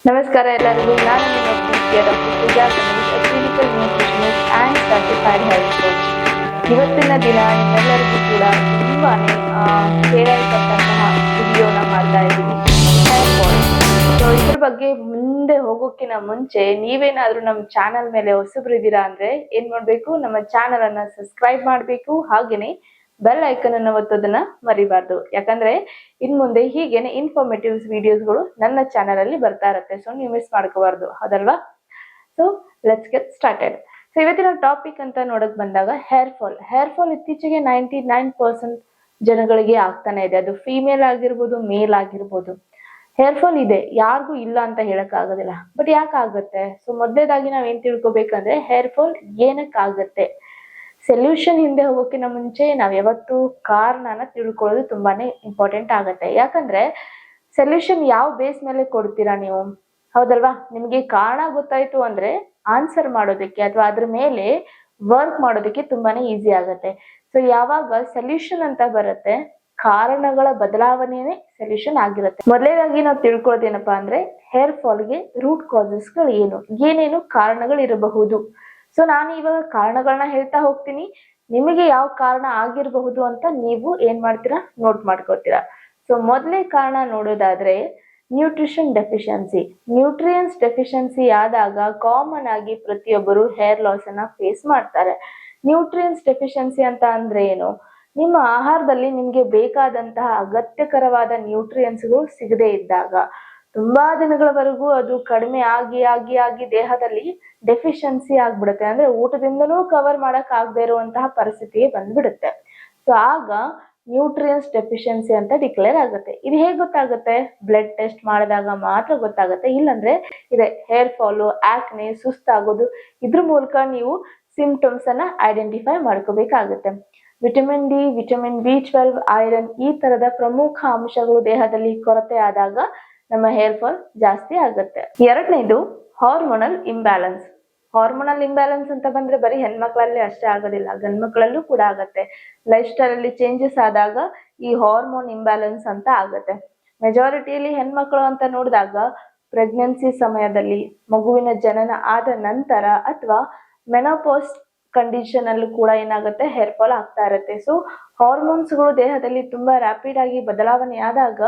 ನಮಸ್ಕಾರ ಎಲ್ಲರಿಗೂ. ನಾನು ನಿಮ್ಮ ಪ್ರೀತಿಯ doctor Pooja Ganesh, clinical nutritionist and certified health coach. ಇವತ್ತಿನ ದಿನ ನಿಮ್ಮೆಲ್ಲರಿಗೂ ಕೂಡ ತುಂಬಾನೇ ಕೇಳಲ್ಪಟ್ಟಂತಹ ವಿಡಿಯೋನ ಮಾಡ್ತಾ ಇದ್ದೀನಿ, ಹೇರ್ ಫಾಲ್. ಸೊ ಇದ್ರ ಬಗ್ಗೆ ಮುಂದೆ ಹೋಗೋಕ್ಕಿಂತ ಮುಂಚೆ ನೀವೇನಾದ್ರೂ ನಮ್ಮ ಚಾನಲ್ ಮೇಲೆ ಹೊಸಬ್ರಿದ್ದೀರಾ ಅಂದ್ರೆ ಏನ್ ಮಾಡ್ಬೇಕು, ನಮ್ಮ ಚಾನಲ್ ಅನ್ನ ಸಬ್ಸ್ಕ್ರೈಬ್ ಮಾಡ್ಬೇಕು, ಹಾಗೇನೆ ಬೆಲ್ ಐಕನ್ ಅನ್ನು ಒತ್ತೋದನ್ನ ಮರಿಬಾರ್ದು. ಯಾಕಂದ್ರೆ ಇನ್ ಮುಂದೆ ಹೀಗೇನೆ ಇನ್ಫಾರ್ಮೇಟಿವ್ ವಿಡಿಯೋಸ್ಗಳು ನನ್ನ ಚಾನಲ್ ಅಲ್ಲಿ ಬರ್ತಾ ಇರುತ್ತೆ. ಸೊ ನೀವು ಮಿಸ್ ಮಾಡ್ಕೋಬಾರ್ದು, ಹೌದಲ್ವಾ? So let's get started. So ಇವತ್ತಿನ ಟಾಪಿಕ್ ಅಂತ ನೋಡಕ್ ಬಂದಾಗ ಹೇರ್ ಫಾಲ್ ಇತ್ತೀಚೆಗೆ 99% ಜನಗಳಿಗೆ ಆಗ್ತಾನೆ ಇದೆ. ಅದು ಫೀಮೇಲ್ ಆಗಿರ್ಬೋದು, ಮೇಲ್ ಆಗಿರ್ಬೋದು. ಹೇರ್ ಫಾಲ್ ಇದೆ, ಯಾರಿಗೂ ಇಲ್ಲ ಅಂತ ಹೇಳಕ್ ಆಗೋದಿಲ್ಲ. ಬಟ್ ಯಾಕೆ ಆಗುತ್ತೆ? ಸೊ ಮೊದಲೇದಾಗಿ ನಾವೇನ್ ತಿಳ್ಕೊಬೇಕಂದ್ರೆ ಹೇರ್ ಫಾಲ್ ಏನಕ್ಕೆ ಆಗುತ್ತೆ, ಸೊಲ್ಯೂಷನ್ ಹಿಂದೆ ಹೋಗೋಕ್ಕಿಂತ ಮುಂಚೆ ನಾವ್ ಯಾವತ್ತು ಕಾರಣನ ತಿಳ್ಕೊಳ್ಳೋದು ತುಂಬಾನೇ ಇಂಪಾರ್ಟೆಂಟ್ ಆಗುತ್ತೆ. ಯಾಕಂದ್ರೆ ಸೊಲ್ಯೂಷನ್ ಯಾವ ಬೇಸ್ ಮೇಲೆ ಕೊಡ್ತೀರಾ ನೀವು, ಹೌದಲ್ವಾ? ನಿಮ್ಗೆ ಕಾರಣ ಗೊತ್ತಾಯ್ತು ಅಂದ್ರೆ ಆನ್ಸರ್ ಮಾಡೋದಕ್ಕೆ ಅಥವಾ ಅದ್ರ ಮೇಲೆ ವರ್ಕ್ ಮಾಡೋದಕ್ಕೆ ತುಂಬಾನೇ ಈಸಿ ಆಗುತ್ತೆ. ಸೊ ಯಾವಾಗ ಸೊಲ್ಯೂಷನ್ ಅಂತ ಬರುತ್ತೆ, ಕಾರಣಗಳ ಬದಲಾವಣೆನೇ ಸೊಲ್ಯೂಷನ್ ಆಗಿರುತ್ತೆ. ಮೊದಲೇದಾಗಿ ನಾವು ತಿಳ್ಕೊಳ್ಳೋದೇನಪ್ಪಾ ಅಂದ್ರೆ ಹೇರ್ ಫಾಲ್ಗೆ ರೂಟ್ ಕಾಸಸ್ಗಳು ಏನೇನು ಕಾರಣಗಳು ಇರಬಹುದು. ಸೊ ನಾನು ಇವಾಗ ಕಾರಣಗಳನ್ನ ಹೇಳ್ತಾ ಹೋಗ್ತೀನಿ, ನಿಮಗೆ ಯಾವ ಕಾರಣ ಆಗಿರಬಹುದು ಅಂತ ನೀವು ಏನ್ ಮಾಡ್ತೀರಾ, ನೋಟ್ ಮಾಡ್ಕೊಳ್ತೀರಾ. ಸೊ ಮೊದಲೇ ಕಾರಣ ನೋಡೋದಾದ್ರೆ ನ್ಯೂಟ್ರಿಷನ್ ಡೆಫಿಷಿಯನ್ಸಿ. ನ್ಯೂಟ್ರಿಯನ್ಸ್ ಡೆಫಿಷಿಯನ್ಸಿ ಆದಾಗ ಕಾಮನ್ ಆಗಿ ಪ್ರತಿಯೊಬ್ಬರು ಹೇರ್ ಲಾಸ್ ಅನ್ನ ಫೇಸ್ ಮಾಡ್ತಾರೆ. ನ್ಯೂಟ್ರಿಯನ್ಸ್ ಡೆಫಿಷಿಯನ್ಸಿ ಅಂತ ಅಂದ್ರೆ ಏನು? ನಿಮ್ಮ ಆಹಾರದಲ್ಲಿ ನಿಮ್ಗೆ ಬೇಕಾದಂತಹ ಅಗತ್ಯಕರವಾದ ನ್ಯೂಟ್ರಿಯನ್ಸ್ಗಳು ಸಿಗದೇ ಇದ್ದಾಗ ತುಂಬಾ ದಿನಗಳವರೆಗೂ ಅದು ಕಡಿಮೆ ಆಗಿ ಆಗಿ ಆಗಿ ದೇಹದಲ್ಲಿ ಡೆಫಿಷಿಯನ್ಸಿ ಆಗ್ಬಿಡುತ್ತೆ. ಅಂದ್ರೆ ಊಟದಿಂದನೂ ಕವರ್ ಮಾಡಕ್ ಆಗದೆ ಇರುವಂತಹ ಪರಿಸ್ಥಿತಿಗೆ ಬಂದ್ಬಿಡುತ್ತೆ. ಸೊ ಆಗ ನ್ಯೂಟ್ರಿಯನ್ಸ್ ಡೆಫಿಷಿಯನ್ಸಿ ಅಂತ ಡಿಕ್ಲೇರ್ ಆಗುತ್ತೆ. ಇದು ಹೇಗೆ ಗೊತ್ತಾಗುತ್ತೆ? ಬ್ಲಡ್ ಟೆಸ್ಟ್ ಮಾಡಿದಾಗ ಮಾತ್ರ ಗೊತ್ತಾಗುತ್ತೆ. ಇಲ್ಲಾಂದ್ರೆ ಇದೆ ಹೇರ್ ಫಾಲು, ಆಕ್ನೆ, ಸುಸ್ತಾಗೋದು, ಇದ್ರ ಮೂಲಕ ನೀವು ಸಿಂಪ್ಟಮ್ಸ್ ಅನ್ನ ಐಡೆಂಟಿಫೈ ಮಾಡ್ಕೋಬೇಕಾಗುತ್ತೆ. ವಿಟಮಿನ್ ಡಿ, ವಿಟಮಿನ್ ಬಿ12, ಐರನ್ ಈ ತರದ ಪ್ರಮುಖ ಅಂಶಗಳು ದೇಹದಲ್ಲಿ ಕೊರತೆ ಆದಾಗ ನಮ್ಮ ಹೇರ್ ಫಾಲ್ ಜಾಸ್ತಿ ಆಗುತ್ತೆ. ಎರಡನೇದು ಹಾರ್ಮೋನಲ್ ಇಂಬ್ಯಾಲೆನ್ಸ್. ಹಾರ್ಮೋನಲ್ ಇಂಬ್ಯಾಲೆನ್ಸ್ ಅಂತ ಬಂದ್ರೆ ಬರೀ ಹೆಣ್ಮಕ್ಳಲ್ಲಿ ಅಷ್ಟೇ ಆಗೋದಿಲ್ಲ, ಗಂಡ್ ಮಕ್ಳಲ್ಲೂ ಕೂಡ ಆಗತ್ತೆ. ಲೈಫ್ ಸ್ಟೈಲ್ ಅಲ್ಲಿ ಚೇಂಜಸ್ ಆದಾಗ ಈ ಹಾರ್ಮೋನ್ ಇಂಬ್ಯಾಲೆನ್ಸ್ ಅಂತ ಆಗತ್ತೆ. ಮೆಜಾರಿಟಿಯಲ್ಲಿ ಹೆಣ್ಮಕ್ಳು ಅಂತ ನೋಡಿದಾಗ ಪ್ರೆಗ್ನೆನ್ಸಿ ಸಮಯದಲ್ಲಿ, ಮಗುವಿನ ಜನನ ಆದ ನಂತರ ಅಥವಾ ಮೆನೋಪಾಸ್ ಕಂಡೀಷನ್ ಅಲ್ಲೂ ಕೂಡ ಏನಾಗುತ್ತೆ, ಹೇರ್ ಫಾಲ್ ಆಗ್ತಾ ಇರುತ್ತೆ. ಸೊ ಹಾರ್ಮೋನ್ಸ್ಗಳು ದೇಹದಲ್ಲಿ ತುಂಬಾ ರ್ಯಾಪಿಡ್ ಆಗಿ ಬದಲಾವಣೆ ಆದಾಗ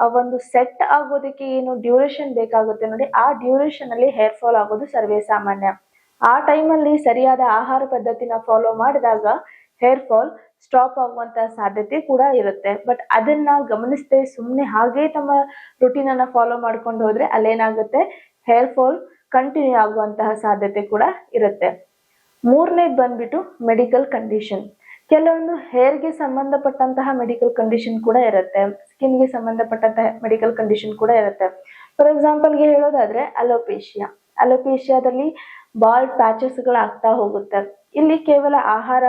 ಆ ಒಂದು ಸೆಟ್ ಆಗೋದಕ್ಕೆ ಏನು ಡ್ಯೂರೇಷನ್ ಬೇಕಾಗುತ್ತೆ ನೋಡಿ, ಆ ಡ್ಯೂರೇಷನ್ ಅಲ್ಲಿ ಹೇರ್ ಫಾಲ್ ಆಗೋದು ಸರ್ವೇ ಸಾಮಾನ್ಯ. ಆ ಟೈಮಲ್ಲಿ ಸರಿಯಾದ ಆಹಾರ ಪದ್ಧತಿನ ಫಾಲೋ ಮಾಡಿದಾಗ ಹೇರ್ ಫಾಲ್ ಸ್ಟಾಪ್ ಆಗುವಂತ ಸಾಧ್ಯತೆ ಕೂಡ ಇರುತ್ತೆ. ಬಟ್ ಅದನ್ನ ಗಮನಿಸದೆ ಸುಮ್ಮನೆ ಹಾಗೆ ತಮ್ಮ ರುಟೀನ್ ಅನ್ನ ಫಾಲೋ ಮಾಡ್ಕೊಂಡು ಹೋದ್ರೆ ಅಲ್ಲೇನಾಗುತ್ತೆ, ಹೇರ್ ಫಾಲ್ ಕಂಟಿನ್ಯೂ ಆಗುವಂತಹ ಸಾಧ್ಯತೆ ಕೂಡ ಇರುತ್ತೆ. ಮೂರನೇದು ಬಂದ್ಬಿಟ್ಟು ಮೆಡಿಕಲ್ ಕಂಡೀಷನ್. ಕೆಲವೊಂದು ಹೇರ್ಗೆ ಸಂಬಂಧಪಟ್ಟಂತಹ ಮೆಡಿಕಲ್ ಕಂಡೀಷನ್ ಕೂಡ ಇರುತ್ತೆ, ಸ್ಕಿನ್ಗೆ ಸಂಬಂಧಪಟ್ಟಂತಹ ಮೆಡಿಕಲ್ ಕಂಡೀಷನ್ ಕೂಡ ಇರುತ್ತೆ. ಫಾರ್ ಎಕ್ಸಾಂಪಲ್ಗೆ ಹೇಳೋದಾದ್ರೆ ಅಲೋಪೇಶಿಯಾದಲ್ಲಿ ಬಾಲ್ಡ್ ಪ್ಯಾಚಸ್ಗಳು ಆಗ್ತಾ ಹೋಗುತ್ತೆ. ಇಲ್ಲಿ ಕೇವಲ ಆಹಾರ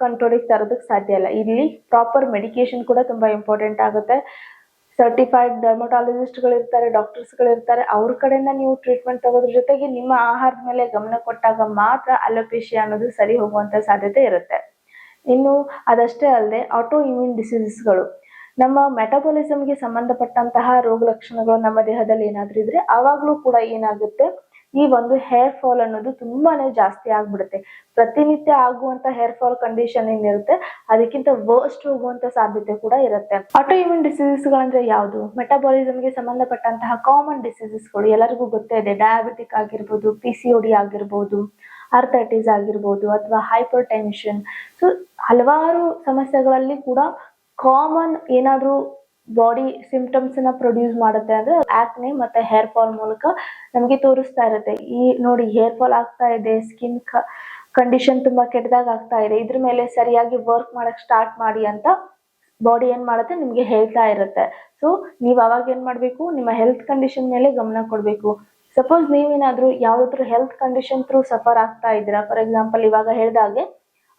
ಕಂಟ್ರೋಲಿಗೆ ತರೋದಕ್ಕೆ ಸಾಧ್ಯ ಇಲ್ಲ, ಇಲ್ಲಿ ಪ್ರಾಪರ್ ಮೆಡಿಕೇಶನ್ ಕೂಡ ತುಂಬಾ ಇಂಪಾರ್ಟೆಂಟ್ ಆಗುತ್ತೆ. ಸರ್ಟಿಫೈಡ್ ಡರ್ಮಟಾಲಜಿಸ್ಟ್ಗಳು ಇರ್ತಾರೆ, ಡಾಕ್ಟರ್ಸ್ಗಳು ಇರ್ತಾರೆ, ಅವ್ರ ಕಡೆಯಿಂದ ನೀವು ಟ್ರೀಟ್ಮೆಂಟ್ ತಗೋದ್ರ ಜೊತೆಗೆ ನಿಮ್ಮ ಆಹಾರದ ಮೇಲೆ ಗಮನ ಕೊಟ್ಟಾಗ ಮಾತ್ರ ಅಲೋಪೇಶಿಯಾ ಅನ್ನೋದು ಸರಿ ಹೋಗುವಂತ ಸಾಧ್ಯತೆ ಇರುತ್ತೆ. ಇನ್ನು ಅದಷ್ಟೇ ಅಲ್ಲದೆ ಆಟೋ ಇಮ್ಯೂನ್ ಡಿಸೀಸಸ್ಗಳು, ನಮ್ಮ ಮೆಟಬಾಲಿಸಮ್ಗೆ ಸಂಬಂಧಪಟ್ಟಂತಹ ರೋಗ ಲಕ್ಷಣಗಳು ನಮ್ಮ ದೇಹದಲ್ಲಿ ಏನಾದ್ರೂ ಇದ್ರೆ ಆವಾಗ್ಲೂ ಕೂಡ ಏನಾಗುತ್ತೆ, ಈ ಒಂದು ಹೇರ್ ಫಾಲ್ ಅನ್ನೋದು ತುಂಬಾನೇ ಜಾಸ್ತಿ ಆಗ್ಬಿಡುತ್ತೆ. ಪ್ರತಿನಿತ್ಯ ಆಗುವಂತ ಹೇರ್ ಫಾಲ್ ಕಂಡೀಷನ್ ಏನಿರುತ್ತೆ ಅದಕ್ಕಿಂತ ವರ್ಸ್ಟ್ ಹೋಗುವಂತ ಸಾಧ್ಯತೆ ಕೂಡ ಇರುತ್ತೆ. ಆಟೋ ಇಮ್ಯೂನ್ ಡಿಸೀಸಸ್ಗಳಂದ್ರೆ ಯಾವುದು? ಮೆಟಬಾಲಿಸಮ್ಗೆ ಸಂಬಂಧಪಟ್ಟಂತಹ ಕಾಮನ್ ಡಿಸೀಸಸ್ಗಳು ಎಲ್ಲರಿಗೂ ಗೊತ್ತೇ ಇದೆ. ಡಯಾಬಿಟಿಕ್ ಆಗಿರ್ಬೋದು, PCOD ಆಗಿರ್ಬೋದು, ಆರ್ಥೈಟಿಸ್ ಆಗಿರ್ಬೋದು, ಅಥವಾ ಹೈಪರ್ ಟೆನ್ಷನ್. ಸೊ ಹಲವಾರು ಸಮಸ್ಯೆಗಳಲ್ಲಿ ಕೂಡ ಕಾಮನ್ ಏನಾದ್ರೂ ಬಾಡಿ ಸಿಂಪ್ಟಮ್ಸ್ ನ ಪ್ರೊಡ್ಯೂಸ್ ಮಾಡುತ್ತೆ ಅಂದ್ರೆ ಆಕ್ನೆ ಮತ್ತೆ ಹೇರ್ ಫಾಲ್ ಮೂಲಕ ನಮ್ಗೆ ತೋರಿಸ್ತಾ ಇರುತ್ತೆ. ಈ ನೋಡಿ ಹೇರ್ ಫಾಲ್ ಆಗ್ತಾ ಇದೆ, ಸ್ಕಿನ್ ಕಂಡೀಷನ್ ತುಂಬಾ ಕೆಟ್ಟದಾಗ ಆಗ್ತಾ ಇದೆ, ಇದ್ರ ಮೇಲೆ ಸರಿಯಾಗಿ ವರ್ಕ್ ಮಾಡಕ್ ಸ್ಟಾರ್ಟ್ ಮಾಡಿ ಅಂತ ಬಾಡಿ ಏನ್ ಮಾಡುತ್ತೆ ನಿಮ್ಗೆ ಹೇಳ್ತಾ ಇರುತ್ತೆ. ಸೊ ನೀವ್ ಅವಾಗ ಏನ್ ಮಾಡ್ಬೇಕು, ನಿಮ್ಮ ಹೆಲ್ತ್ ಕಂಡೀಷನ್ ಮೇಲೆ ಗಮನ ಕೊಡ್ಬೇಕು. ಸಪೋಸ್ ನೀವೇನಾದ್ರೂ ಯಾವ್ದಾದ್ರು ಹೆಲ್ತ್ ಕಂಡೀಷನ್ ಥ್ರೂ ಸಫರ್ ಆಗ್ತಾ ಇದ್ದೀರಾ, ಫಾರ್ ಎಕ್ಸಾಂಪಲ್ ಇವಾಗ ಹೇಳ್ದಾಗೆ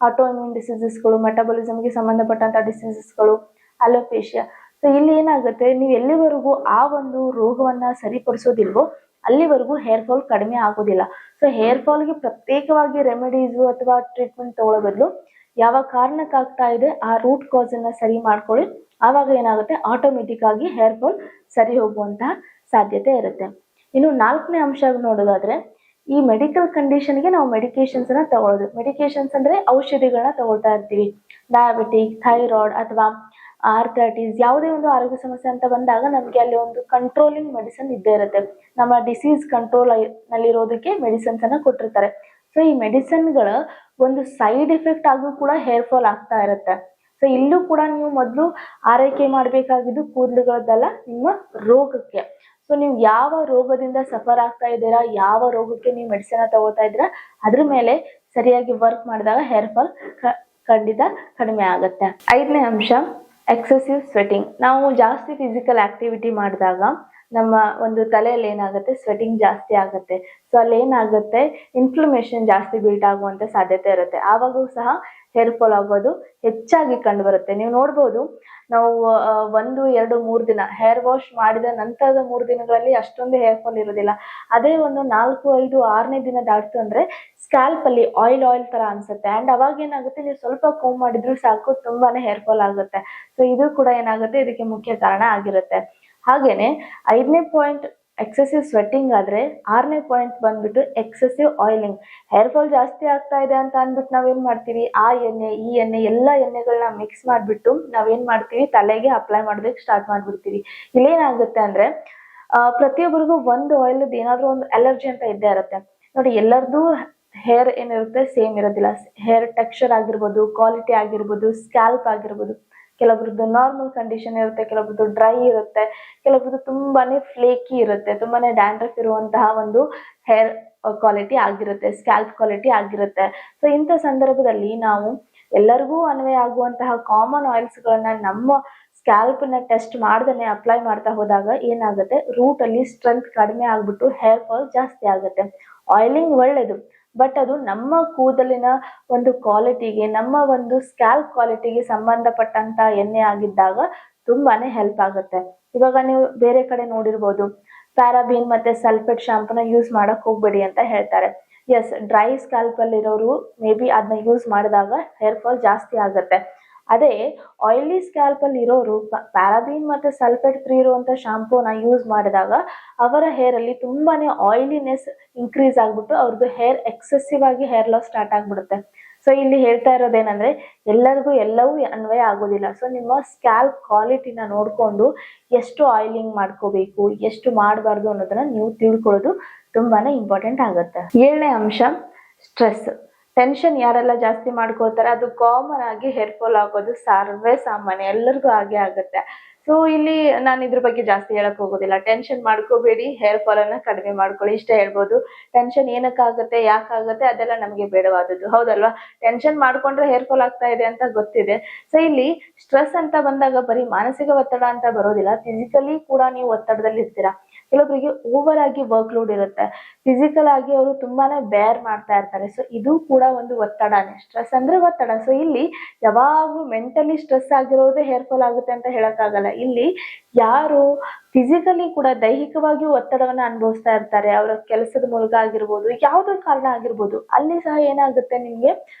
ಆಟೋ ಇಮ್ಯೂನ್ ಡಿಸೀಸಸ್ಗಳು, ಮೆಟಬಾಲಿಸಮ್ಗೆ ಸಂಬಂಧಪಟ್ಟಂತ ಡಿಸೀಸಸ್ಗಳು, ಅಲೋಪೇಶಿಯಾ. ಸೊ ಇಲ್ಲಿ ಏನಾಗುತ್ತೆ, ನೀವು ಎಲ್ಲಿವರೆಗೂ ಆ ಒಂದು ರೋಗವನ್ನ ಸರಿಪಡಿಸೋದಿಲ್ವೋ ಅಲ್ಲಿವರೆಗೂ ಹೇರ್ ಫಾಲ್ ಕಡಿಮೆ ಆಗೋದಿಲ್ಲ. ಸೊ ಹೇರ್ ಫಾಲ್ಗೆ ಪ್ರತ್ಯೇಕವಾಗಿ ರೆಮಿಡೀಸು ಅಥವಾ ಟ್ರೀಟ್ಮೆಂಟ್ ತಗೊಳ್ಳೋ ಬದಲು ಯಾವ ಕಾರಣಕ್ಕಾಗ್ತಾ ಇದೆ ಆ ರೂಟ್ ಕಾಸ್ ಅನ್ನ ಸರಿ ಮಾಡ್ಕೊಳ್ಳಿ, ಆವಾಗ ಏನಾಗುತ್ತೆ ಆಟೋಮೆಟಿಕ್ ಆಗಿ ಹೇರ್ ಫಾಲ್ ಸರಿ ಹೋಗುವಂತಹ ಸಾಧ್ಯತೆ ಇರುತ್ತೆ. ಇನ್ನು 4ನೇ ಅಂಶ ನೋಡೋದಾದ್ರೆ ಈ ಮೆಡಿಕಲ್ ಕಂಡೀಷನ್ಗೆ ನಾವು ಮೆಡಿಕೇಶನ್ಸ್ ಅನ್ನ ತಗೊಳ್ಳೋದು. ಮೆಡಿಕೇಶನ್ಸ್ ಅಂದ್ರೆ ಔಷಧಿಗಳನ್ನ ತಗೊಳ್ತಾ ಇರ್ತೀವಿ. ಡಯಾಬಿಟಿಕ್, ಥೈರಾಯ್ಡ್ ಅಥವಾ ಆರ್ಥರೈಟಿಸ್, ಯಾವುದೇ ಒಂದು ಆರೋಗ್ಯ ಸಮಸ್ಯೆ ಅಂತ ಬಂದಾಗ ನಮ್ಗೆ ಅಲ್ಲಿ ಒಂದು ಕಂಟ್ರೋಲಿಂಗ್ ಮೆಡಿಸಿನ್ ಇದ್ದೇ ಇರುತ್ತೆ. ನಮ್ಮ ಡಿಸೀಸ್ ಕಂಟ್ರೋಲ್ ನಲ್ಲಿರೋದಕ್ಕೆ ಮೆಡಿಸಿನ್ಸ್ ಅನ್ನ ಕೊಟ್ಟಿರ್ತಾರೆ. ಸೊ ಈ ಮೆಡಿಸಿನ್ಗಳ ಒಂದು ಸೈಡ್ ಎಫೆಕ್ಟ್ ಆಗೂ ಕೂಡ ಹೇರ್ ಫಾಲ್ ಆಗ್ತಾ ಇರುತ್ತೆ. ಸೊ ಇಲ್ಲೂ ಕೂಡ ನೀವು ಮೊದಲು ಆರೈಕೆ ಮಾಡಬೇಕಾಗಿದ್ದು ಕೂದಲುಗಳದ್ದಲ್ಲ, ನಿಮ್ಮ ರೋಗಕ್ಕೆ. ಸೊ ನೀವು ಯಾವ ರೋಗದಿಂದ ಸಫರ್ ಆಗ್ತಾ ಇದ್ದೀರಾ, ಯಾವ ರೋಗಕ್ಕೆ ನೀವು ಮೆಡಿಸಿನ್ ತಗೋತಾ ಇದ್ದೀರಾ, ಅದ್ರ ಮೇಲೆ ಸರಿಯಾಗಿ ವರ್ಕ್ ಮಾಡಿದಾಗ ಹೇರ್ ಫಾಲ್ ಖಂಡಿತ ಕಡಿಮೆ ಆಗುತ್ತೆ. 5ನೇ ಅಂಶ ಎಕ್ಸೆಸಿವ್ ಸ್ವೆಟಿಂಗ್. ನಾವು ಜಾಸ್ತಿ ಫಿಸಿಕಲ್ ಆಕ್ಟಿವಿಟಿ ಮಾಡಿದಾಗ ನಮ್ಮ ಒಂದು ತಲೆಯಲ್ಲಿ ಏನಾಗುತ್ತೆ, ಸ್ವೆಟಿಂಗ್ ಜಾಸ್ತಿ ಆಗುತ್ತೆ. ಸೊ ಅಲ್ಲಿ ಏನಾಗುತ್ತೆ, ಇನ್ಫ್ಲಮೇಷನ್ ಜಾಸ್ತಿ ಬಿಲ್ಡ್ ಆಗುವಂತ ಸಾಧ್ಯತೆ ಇರುತ್ತೆ. ಆವಾಗೂ ಸಹ ಹೇರ್ ಫಾಲ್ ಆಗೋದು ಹೆಚ್ಚಾಗಿ ಕಂಡು ಬರುತ್ತೆ. ನೀವು ನೋಡ್ಬೋದು, ನಾವು 1, 2, 3 ದಿನ ಹೇರ್ ವಾಶ್ ಮಾಡಿದ ನಂತರದ 3 ದಿನಗಳಲ್ಲಿ ಅಷ್ಟೊಂದು ಹೇರ್ ಫಾಲ್ ಇರೋದಿಲ್ಲ. ಅದೇ ಒಂದು 4, 5, 6ನೇ ದಿನ ದಾಟ್ತು ಅಂದ್ರೆ ಸ್ಕ್ಯಾಲ್ಪ್ ಅಲ್ಲಿ ಆಯಿಲ್ ತರ ಅನ್ಸುತ್ತೆ. ಅಂಡ್ ಅವಾಗ ಏನಾಗುತ್ತೆ, ನೀವು ಸ್ವಲ್ಪ ಕೋಮ್ ಮಾಡಿದ್ರು ಸಾಕು, ತುಂಬಾನೇ ಹೇರ್ ಫಾಲ್ ಆಗುತ್ತೆ. ಸೊ ಇದು ಕೂಡ ಏನಾಗುತ್ತೆ, ಇದಕ್ಕೆ ಮುಖ್ಯ ಕಾರಣ ಆಗಿರುತ್ತೆ. ಹಾಗೇನೆ 5ನೇ ಪಾಯಿಂಟ್ ಎಕ್ಸೆಸಿವ್ ಸ್ವೆಟ್ಟಿಂಗ್ ಆದ್ರೆ, 6ನೇ ಪಾಯಿಂಟ್ ಬಂದ್ಬಿಟ್ಟು ಎಕ್ಸೆಸಿವ್ ಆಯಿಲಿಂಗ್. ಹೇರ್ ಫಾಲ್ ಜಾಸ್ತಿ ಆಗ್ತಾ ಇದೆ ಅಂತ ಅಂದ್ಬಿಟ್ಟು ನಾವೇನ್ ಮಾಡ್ತೀವಿ, ಆ ಎಣ್ಣೆ ಈ ಎಣ್ಣೆ ಎಲ್ಲ ಎಣ್ಣೆಗಳನ್ನ ಮಿಕ್ಸ್ ಮಾಡ್ಬಿಟ್ಟು ನಾವೇನ್ ಮಾಡ್ತೀವಿ, ತಲೆಗೆ ಅಪ್ಲೈ ಮಾಡೋದಕ್ಕೆ ಸ್ಟಾರ್ಟ್ ಮಾಡ್ಬಿಡ್ತೀವಿ. ಇಲ್ಲೇನಾಗುತ್ತೆ ಅಂದ್ರೆ ಪ್ರತಿಯೊಬ್ಬರಿಗೂ ಒಂದು ಆಯಿಲ್ ಏನಾದ್ರೂ ಒಂದು ಅಲರ್ಜಿ ಅಂತ ಇದ್ದೇ ಇರುತ್ತೆ ನೋಡಿ. ಎಲ್ಲರದು ಹೇರ್ ಏನಿರುತ್ತೆ ಸೇಮ್ ಇರೋದಿಲ್ಲ. ಹೇರ್ ಟೆಕ್ಸ್ಚರ್ ಆಗಿರ್ಬೋದು, ಕ್ವಾಲಿಟಿ ಆಗಿರ್ಬೋದು, ಸ್ಕ್ಯಾಲ್ಪ್ ಆಗಿರ್ಬೋದು. ಕೆಲವೊಬ್ರದ್ದು ನಾರ್ಮಲ್ ಕಂಡೀಷನ್ ಇರುತ್ತೆ, ಕೆಲವೊಬ್ರದ್ದು ಡ್ರೈ ಇರುತ್ತೆ, ಕೆಲವೊಬ್ರದ್ದು ತುಂಬಾನೇ ಫ್ಲೇಕಿ ಇರುತ್ತೆ, ತುಂಬಾನೇ ಡ್ಯಾಂಡ್ರಫ್ ಇರುವಂತಹ ಒಂದು ಹೇರ್ ಕ್ವಾಲಿಟಿ ಆಗಿರುತ್ತೆ, ಸ್ಕ್ಯಾಲ್ಪ್ ಕ್ವಾಲಿಟಿ ಆಗಿರುತ್ತೆ. ಸೊ ಇಂಥ ಸಂದರ್ಭದಲ್ಲಿ ನಾವು ಎಲ್ಲರಿಗೂ ಅನ್ವಯ ಆಗುವಂತಹ ಕಾಮನ್ ಆಯಿಲ್ಸ್ ಗಳನ್ನ ನಮ್ಮ ಸ್ಕ್ಯಾಲ್ಪ್ ನ ಟೆಸ್ಟ್ ಮಾಡ್ದೇನೆ ಅಪ್ಲೈ ಮಾಡ್ತಾ ಹೋದಾಗ ಏನಾಗುತ್ತೆ, ರೂಟ್ ಅಲ್ಲಿ ಸ್ಟ್ರೆಂತ್ ಕಡಿಮೆ ಆಗ್ಬಿಟ್ಟು ಹೇರ್ ಫಾಲ್ ಜಾಸ್ತಿ ಆಗುತ್ತೆ. ಆಯಿಲಿಂಗ್ ಒಳ್ಳೇದು, ಬಟ್ ಅದು ನಮ್ಮ ಕೂದಲಿನ ಒಂದು ಕ್ವಾಲಿಟಿಗೆ, ನಮ್ಮ ಒಂದು ಸ್ಕ್ಯಾಲ್ಪ್ ಕ್ವಾಲಿಟಿಗೆ ಸಂಬಂಧಪಟ್ಟಂತ ಎಣ್ಣೆ ಆಗಿದ್ದಾಗ ತುಂಬಾನೇ ಹೆಲ್ಪ್ ಆಗುತ್ತೆ. ಇವಾಗ ನೀವು ಬೇರೆ ಕಡೆ ನೋಡಿರ್ಬೋದು, ಪ್ಯಾರಾಬೀನ್ ಮತ್ತೆ ಸಲ್ಫೇಟ್ ಶಾಂಪೂನ ಯೂಸ್ ಮಾಡಕ್ ಹೋಗ್ಬೇಡಿ ಅಂತ ಹೇಳ್ತಾರೆ. ಎಸ್, ಡ್ರೈ ಸ್ಕ್ಯಾಲ್ಪ್ ಅಲ್ಲಿ ಇರೋರು ಮೇ ಬಿ ಅದನ್ನ ಯೂಸ್ ಮಾಡಿದಾಗ ಹೇರ್ ಫಾಲ್ ಜಾಸ್ತಿ ಆಗುತ್ತೆ. ಅದೇ ಆಯಿಲಿ ಸ್ಕ್ಯಾಲ್ಪ್ ಅಲ್ಲಿ ಇರೋರು ಪ್ಯಾರಾಬೀನ್ ಮತ್ತೆ ಸಲ್ಫೇಟ್ ಫ್ರೀ ಇರುವಂತ ಶಾಂಪೂನ ಯೂಸ್ ಮಾಡಿದಾಗ ಅವರ ಹೇರ್ ಅಲ್ಲಿ ತುಂಬಾನೇ ಆಯಿಲಿನೆಸ್ ಇನ್ಕ್ರೀಸ್ ಆಗ್ಬಿಟ್ಟು ಅವ್ರದ್ದು ಹೇರ್ ಎಕ್ಸೆಸಿವ್ ಆಗಿ ಹೇರ್ ಲಾಸ್ ಸ್ಟಾರ್ಟ್ ಆಗ್ಬಿಡುತ್ತೆ. ಸೊ ಇಲ್ಲಿ ಹೇಳ್ತಾ ಇರೋದೇನಂದ್ರೆ, ಎಲ್ಲರಿಗೂ ಎಲ್ಲವೂ ಅನ್ವಯ ಆಗೋದಿಲ್ಲ. ಸೊ ನಿಮ್ಮ ಸ್ಕ್ಯಾಲ್ಪ್ ಕ್ವಾಲಿಟಿನ ನೋಡ್ಕೊಂಡು ಎಷ್ಟು ಆಯಿಲಿಂಗ್ ಮಾಡ್ಕೋಬೇಕು, ಎಷ್ಟು ಮಾಡಬಾರ್ದು ಅನ್ನೋದನ್ನ ನೀವು ತಿಳ್ಕೊಳ್ಳೋದು ತುಂಬಾನೇ ಇಂಪಾರ್ಟೆಂಟ್ ಆಗುತ್ತೆ. 7ನೇ ಅಂಶ ಸ್ಟ್ರೆಸ್. ಟೆನ್ಷನ್ ಯಾರೆಲ್ಲ ಜಾಸ್ತಿ ಮಾಡ್ಕೊಳ್ತಾರೆ, ಅದು ಕಾಮನ್ ಆಗಿ ಹೇರ್ ಫಾಲ್ ಆಗೋದು ಸರ್ವೇ ಸಾಮಾನ್ಯ, ಎಲ್ಲರಿಗೂ ಹಾಗೆ ಆಗುತ್ತೆ. ಸೊ ಇಲ್ಲಿ ನಾನು ಇದ್ರ ಬಗ್ಗೆ ಜಾಸ್ತಿ ಹೇಳಕ್ ಹೋಗೋದಿಲ್ಲ. ಟೆನ್ಷನ್ ಮಾಡ್ಕೋಬೇಡಿ, ಹೇರ್ ಫಾಲ್ ಅನ್ನ ಕಡಿಮೆ ಮಾಡ್ಕೊಳ್ಳಿ, ಇಷ್ಟೇ ಹೇಳ್ಬೋದು. ಟೆನ್ಷನ್ ಏನಕ್ಕಾಗತ್ತೆ, ಯಾಕಾಗತ್ತೆ, ಅದೆಲ್ಲ ನಮಗೆ ಬೇಡವಾದದ್ದು, ಹೌದಲ್ವಾ? ಟೆನ್ಷನ್ ಮಾಡ್ಕೊಂಡ್ರೆ ಹೇರ್ ಫಾಲ್ ಆಗ್ತಾ ಇದೆ ಅಂತ ಗೊತ್ತಿದೆ. ಸೊ ಇಲ್ಲಿ ಸ್ಟ್ರೆಸ್ ಅಂತ ಬಂದಾಗ ಬರೀ ಮಾನಸಿಕ ಒತ್ತಡ ಅಂತ ಬರೋದಿಲ್ಲ, ಫಿಸಿಕಲಿ ಕೂಡ ನೀವು ಒತ್ತಡದಲ್ಲಿ ಇರ್ತೀರಾ. ಕೆಲವೊಬ್ಬರಿಗೆ ಓವರ್ ಆಗಿ ವರ್ಕ್ ಲೋಡ್ ಇರುತ್ತೆ, ಫಿಸಿಕಲ್ ಆಗಿ ಅವರು ತುಂಬಾನೇ ಬೇರ್ ಮಾಡ್ತಾ ಇರ್ತಾರೆ. ಸೊ ಇದು ಕೂಡ ಒಂದು ಒತ್ತಡನೇ. ಸ್ಟ್ರೆಸ್ ಅಂದ್ರೆ ಒತ್ತಡ. ಸೊ ಇಲ್ಲಿ ಯಾವಾಗ್ಲೂ ಮೆಂಟಲಿ ಸ್ಟ್ರೆಸ್ ಆಗಿರೋದೇ ಹೇರ್ ಫಾಲ್ ಆಗುತ್ತೆ ಅಂತ ಹೇಳಕ್ಕಾಗಲ್ಲ. ಇಲ್ಲಿ ಯಾರು ಫಿಸಿಕಲಿ ಕೂಡ ದೈಹಿಕವಾಗಿ ಒತ್ತಡವನ್ನ ಅನುಭವಿಸ್ತಾ ಇರ್ತಾರೆ, ಅವರ ಕೆಲಸದ ಮೂಲಕ ಆಗಿರ್ಬೋದು, ಯಾವುದೋ ಕಾರಣ ಆಗಿರ್ಬೋದು, ಅಲ್ಲಿ ಸಹ ಏನಾಗುತ್ತೆ, ನಿಮ್ಗೆ